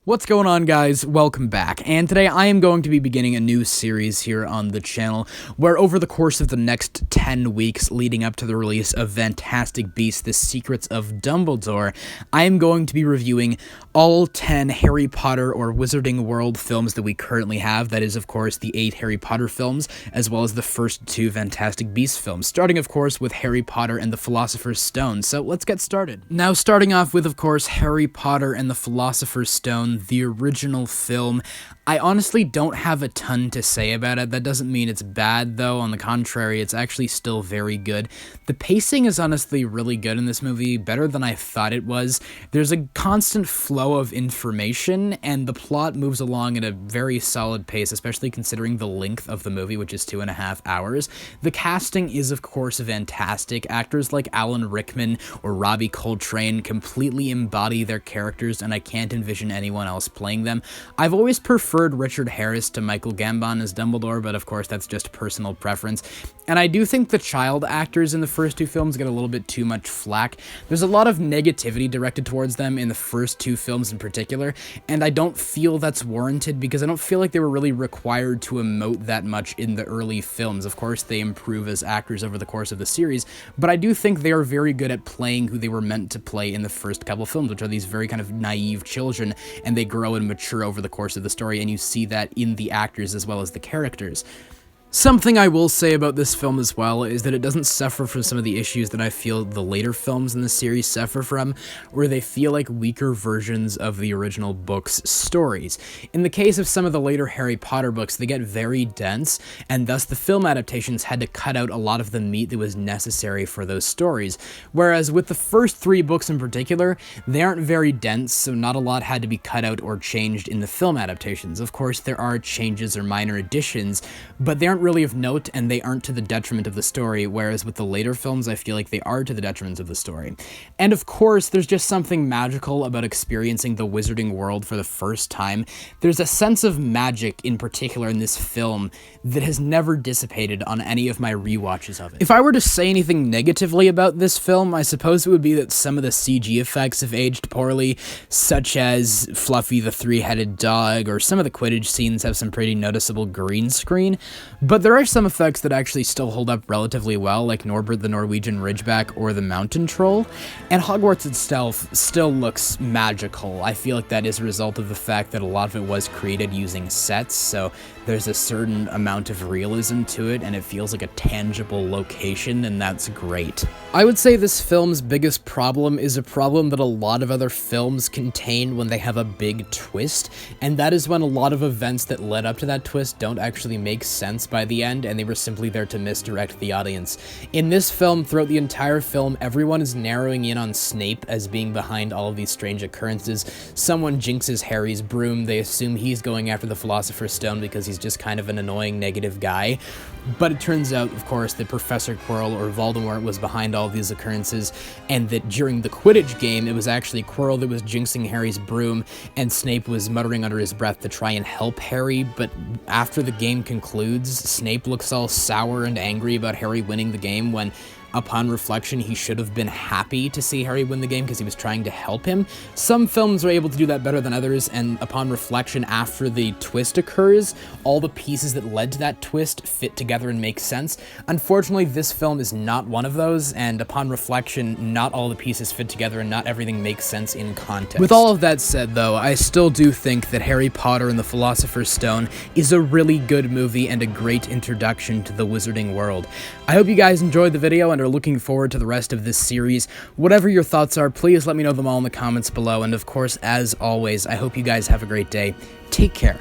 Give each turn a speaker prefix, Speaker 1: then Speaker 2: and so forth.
Speaker 1: What's going on, guys? Welcome back, and today I am going to be beginning a new series here on the channel, where over the course of the next 10 weeks leading up to the release of Fantastic Beasts: The Secrets of Dumbledore, I am going to be reviewing all 10 Harry Potter or Wizarding World films that we currently have. That is, of course, the 8 Harry Potter films, as well as the first 2 Fantastic Beasts films, starting, of course, with Harry Potter and the Philosopher's Stone. So let's get started. Now, starting off with, of course, Harry Potter and the Philosopher's Stone, the original film. I honestly don't have a ton to say about it. That doesn't mean it's bad, though. On the contrary, it's actually still very good. The pacing is honestly really good in this movie, better than I thought it was. There's a constant flow of information, and the plot moves along at a very solid pace, especially considering the length of the movie, which is 2.5 hours. The casting is, of course, fantastic. Actors like Alan Rickman or Robbie Coltrane completely embody their characters, and I can't envision anyone else playing them. I've always preferred Richard Harris to Michael Gambon as Dumbledore, but of course that's just personal preference. And I do think the child actors in the first 2 films get a little bit too much flack. There's a lot of negativity directed towards them in the first 2 films in particular, and I don't feel that's warranted because I don't feel like they were really required to emote that much in the early films. Of course, they improve as actors over the course of the series, but I do think they are very good at playing who they were meant to play in the first couple films, which are these very kind of naive children, and they grow and mature over the course of the story, and you see that in the actors as well as the characters. Something I will say about this film as well is that it doesn't suffer from some of the issues that I feel the later films in the series suffer from, where they feel like weaker versions of the original book's stories. In the case of some of the later Harry Potter books, they get very dense, and thus the film adaptations had to cut out a lot of the meat that was necessary for those stories. Whereas with the first 3 books in particular, they aren't very dense, so not a lot had to be cut out or changed in the film adaptations. Of course, there are changes or minor additions, but they aren't really of note, and they aren't to the detriment of the story, whereas with the later films, I feel like they are to the detriment of the story. And of course, there's just something magical about experiencing the Wizarding World for the first time. There's a sense of magic in particular in this film that has never dissipated on any of my rewatches of it. If I were to say anything negatively about this film, I suppose it would be that some of the CG effects have aged poorly, such as Fluffy the Three-Headed Dog, or some of the Quidditch scenes have some pretty noticeable green screen. But there are some effects that actually still hold up relatively well, like Norbert the Norwegian Ridgeback or the Mountain Troll, and Hogwarts itself still looks magical. I feel like that is a result of the fact that a lot of it was created using sets, so there's a certain amount of realism to it, and it feels like a tangible location, and that's great. I would say this film's biggest problem is a problem that a lot of other films contain when they have a big twist, and that is when a lot of events that led up to that twist don't actually make sense by the end, and they were simply there to misdirect the audience. In this film, throughout the entire film, everyone is narrowing in on Snape as being behind all of these strange occurrences. Someone jinxes Harry's broom, they assume he's going after the Philosopher's Stone because he's just kind of an annoying negative guy. But it turns out, of course, that Professor Quirrell or Voldemort was behind all of these occurrences, and that during the Quidditch game, it was actually Quirrell that was jinxing Harry's broom, and Snape was muttering under his breath to try and help Harry, but after the game concludes, Snape looks all sour and angry about Harry winning the game when, upon reflection, he should have been happy to see Harry win the game because he was trying to help him. Some films are able to do that better than others, and upon reflection, after the twist occurs, all the pieces that led to that twist fit together and make sense. Unfortunately, this film is not one of those, and upon reflection, not all the pieces fit together and not everything makes sense in context. With all of that said, though, I still do think that Harry Potter and the Philosopher's Stone is a really good movie and a great introduction to the Wizarding World. I hope you guys enjoyed the video and are looking forward to the rest of this series. Whatever your thoughts are, please let me know them all in the comments below, and of course, as always, I hope you guys have a great day. Take care.